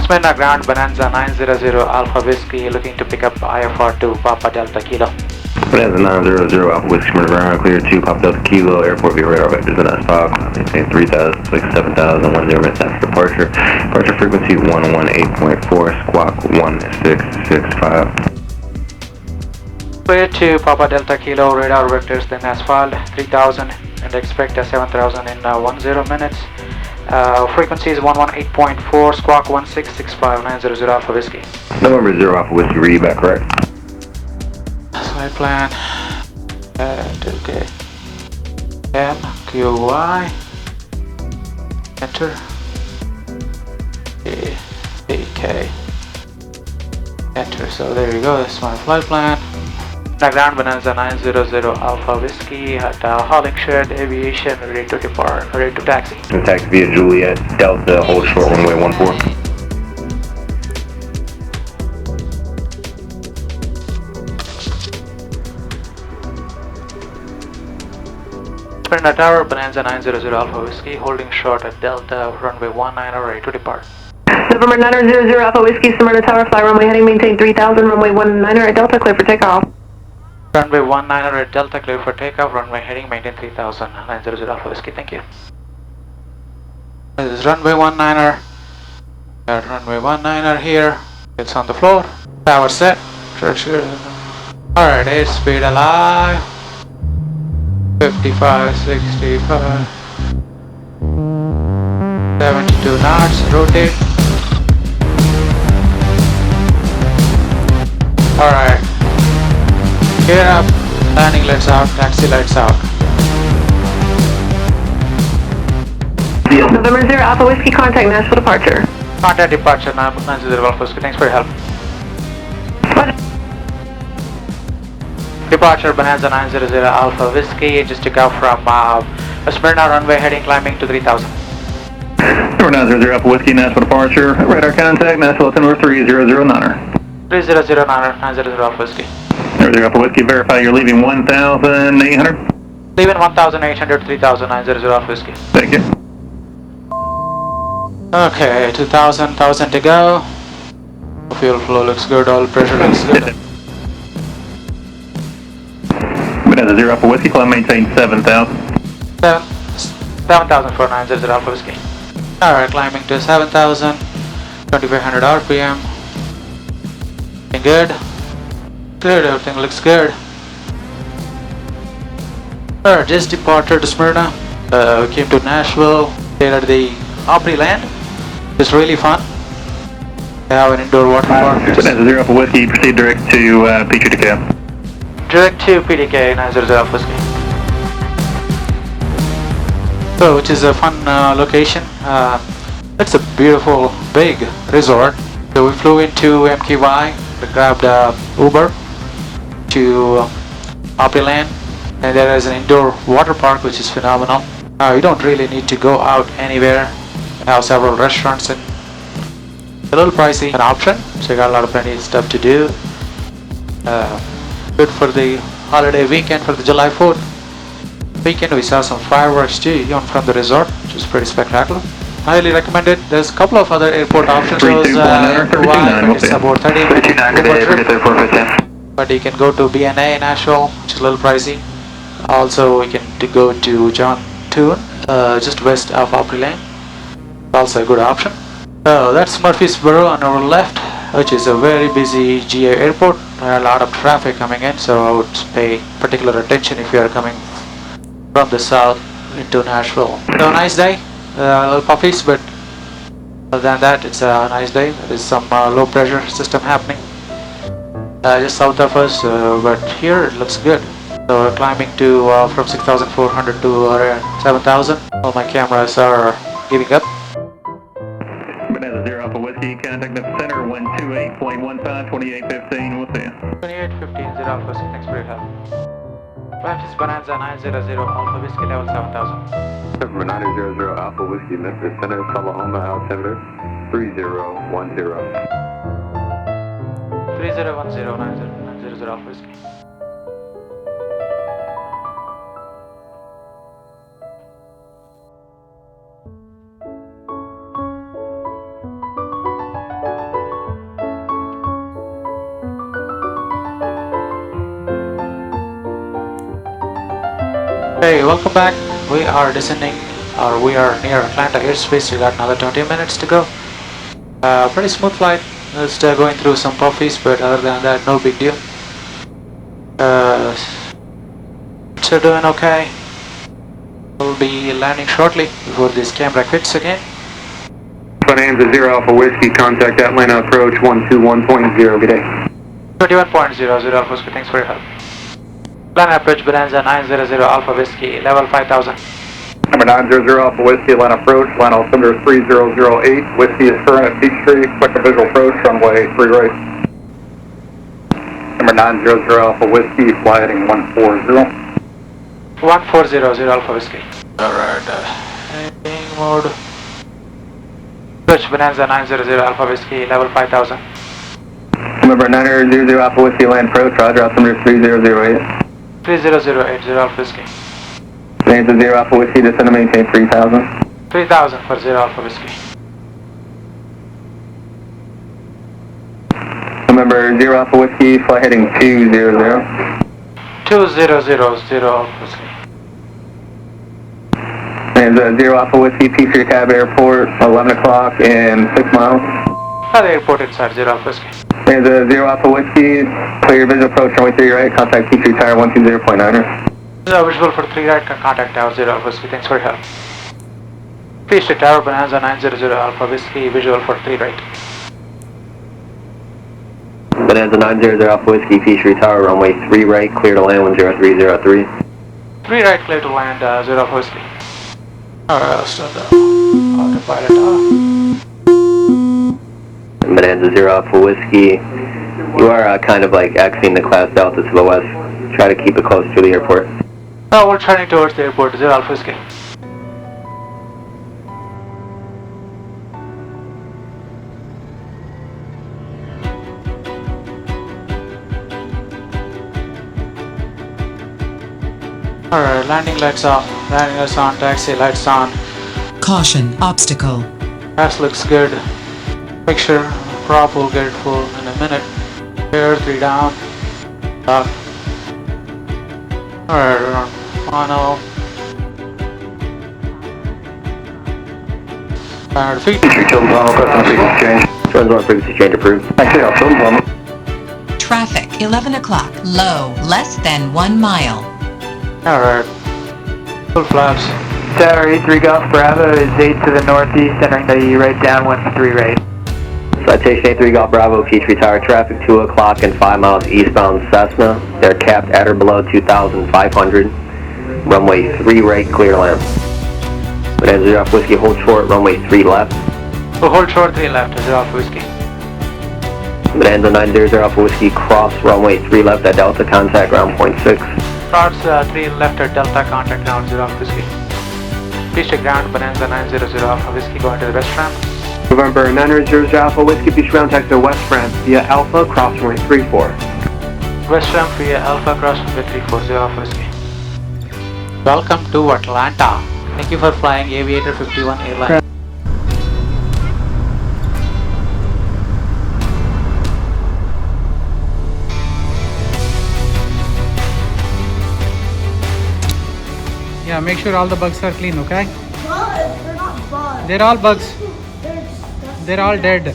Smyrna Grand Bonanza 900 Alpha Whiskey looking to pick up IFR to Papa Delta Kilo. Bonanza 900 Alpha Whiskey Smyrna Grand, clear to Papa Delta Kilo, airport via radar vectors and S5, maintain 3000, 7000, 10 minutes after departure. Departure frequency 118.4, squawk 1665. Clear to Papa Delta Kilo, radar vectors then asphalt 3000 and expect a 7000 in 10 minutes. Frequency is 118.4, squawk 1665, 900 Alpha Whiskey. November 0 Alpha Whiskey, read back correct. Flight plan, okay. KMQY, enter, KPDK, enter. So there you go, that's my flight plan. Ground Bonanza 900 Alpha Whiskey at hauling shared aviation, ready to depart, ready to taxi. Taxi via Juliet, Delta, hold short runway 14. Smyrna Tower, Bonanza 900 Alpha Whiskey, holding short at Delta, runway 19, ready to depart. November 900 Alpha Whiskey, Smyrna Tower, fly runway heading, maintain 3000, runway 19 at Delta, clear for takeoff. Runway 19 at Delta, clear for takeoff, runway heading, maintain 3000, 900 Alpha Whiskey, thank you. This is runway 19er, runway 19er here, it's on the floor, tower set, alright, airspeed alive, 55, 65, 72 knots, rotate. Alright, gear up, landing lights out, taxi lights out. November 0 Alpha Whiskey, contact Nashville departure. Contact departure, 900 Alpha Whiskey, thanks for your help. Departure Bonanza 900 Alpha Whiskey, just took off from Smyrna runway heading climbing to 3000. Number 900 Alpha Whiskey, Nashville departure, radar contact, Nashville altimeter 3009er. 3009er, 900 Alpha Whiskey. 900 Alpha Whiskey, verify you're leaving 1800. Leaving 1800, 3000, 900 Alpha Whiskey. Thank you. Okay, 2000, 1000 to go. Fuel flow looks good, all pressure looks good. Bonanza 0 Alpha Whiskey, climb maintain 7000. 7000 for 900 Alpha Whiskey. Alright, climbing to 7000, 2500 RPM. Looking good. Good, everything looks good. Alright, just departed to Smyrna. We came to Nashville, stayed at the Opry Land. It's really fun. They have an indoor water park. Bonanza 0 Alpha Whiskey, proceed direct to KPDK. Direct to PDK, 900 Alpha Whiskey. So, which is a fun location. It's a beautiful, big resort. So we flew into KMQY, we grabbed Uber to Opry Land, and there is an indoor water park which is phenomenal. You don't really need to go out anywhere. We have several restaurants and a little pricey an option, so you got a lot of plenty of stuff to do. Good for the holiday weekend, for the July 4th weekend. We saw some fireworks too, even from the resort, which is pretty spectacular. Highly recommend it. There's a couple of other airport options. It's about 30 minutes trip. But you can go to BNA Nashville, which is a little pricey. Also, we can go to John Toon, just west of Opry Lane. Also a good option. That's Murfreesboro on our left, which is a very busy GA airport. A lot of traffic coming in, so I would pay particular attention if you are coming from the south into Nashville. So nice day, little puppies, but other than that, it's a nice day. There is some low pressure system happening just south of us, but here it looks good. So we're climbing to from 6,400 to 7,000. All my cameras are giving up. Bonanza 0 Alpha Whiskey, contact the center 128.15, 2815, we'll see you. 2815 0 Alpha Whiskey, thanks for your help. Memphis Bonanza 900 Alpha Whiskey level 7000. 900 Alpha Whiskey, Memphis Center, Oklahoma, altimeter 3010. 3010 900 Alpha Whiskey. Hey, welcome back. We are descending, or we are near Atlanta airspace. We got another 20 minutes to go. Pretty smooth flight. Just going through some puffies, but other than that, no big deal. Still doing okay. We'll be landing shortly before this camera quits again. Bonanza 0 Alpha Whiskey, contact Atlanta approach 121.0, good day. 21.00 Alpha Whiskey, thanks for your help. Plan approach Bonanza 900 Alpha Whiskey, level 5000. Number 900 Alpha Whiskey, Atlanta approach, line altimeter 3008, Whiskey is current at Beechcraft, expect a visual approach, runway 3 right. Number 900 Alpha Whiskey, fly heading 140. 1400 Alpha Whiskey. Alright, heading mode. Approach Bonanza 900 Alpha Whiskey, level 5000. Number 900 Alpha Whiskey, land approach, roger, altimeter 3008. 3008 Alpha Whiskey. Bonanza 0 Alpha Whiskey, descend to maintain 3000. 3000 for 0 Alpha Whiskey. Number 0 Alpha Whiskey, fly heading 200. 2000 Alpha Whiskey. Bonanza 0 Alpha Whiskey, Peachtree Cab Airport, 11 o'clock and 6 miles. At the airport inside 0 Alpha Whiskey. Bonanza 0 Alpha Whiskey, clear visual approach, runway 3 right, contact Peachtree Tower 120.9er. Visual for 3 right, contact Tower 0 Alpha Whiskey, thanks for your help. Peachtree Tower, Bonanza 900 Alpha Whiskey, visual for 3 right. Bonanza 900 Alpha Whiskey, Peachtree Tower, runway 3 right, clear to land 10303. 3 right, clear to land 0 Alpha Whiskey. Alright, I'll start the autopilot off. Bonanza 0 Alpha Whiskey, you are kind of like Xing the class Delta to the west. Try to keep it close to the airport. Oh, we're turning towards the airport, 0 Alpha Whiskey. Alright, landing lights off, landing lights on, taxi lights on. Caution, obstacle. Gas looks good. Make sure prop will get full in a minute. Here, 3 down. Up. Alright, we're on mono. 500 feet. Children's Normal, custom frequency change. Children's Normal frequency change approved. Actually, no, Children's Normal. Traffic, 11 o'clock, low, less than 1 mile. Alright. Full flaps. Tower 83 Golf Bravo is 8 to the northeast, entering the right downwind 3 right. Citation 83 Golf Bravo, Peachtree Tower, traffic 2 o'clock and 5 miles eastbound Cessna. They're capped at or below 2,500. Runway 3 right, clear to land. Bonanza 0 Alpha Whiskey, hold short, runway 3 left. We'll hold short 3 left, 0 Alpha Whiskey. Bonanza 900 Alpha Whiskey, cross runway 3 left at Delta, contact ground point 6. Cross 3 left at Delta, contact ground 0 Alpha Whiskey. Please take ground, Bonanza 900 Alpha Whiskey, going to the west ramp. November 900 Alpha Whiskey, Beach ground taxi to west ramp via Alpha, cross runway 34. West ramp via Alpha, cross runway 340 Alpha Whiskey. Welcome to Atlanta. Thank you for flying Aviator 51 airline. Yeah, make sure all the bugs are clean, okay? Bugs, they're not bugs. They're all bugs. They're disgusting. They're all dead.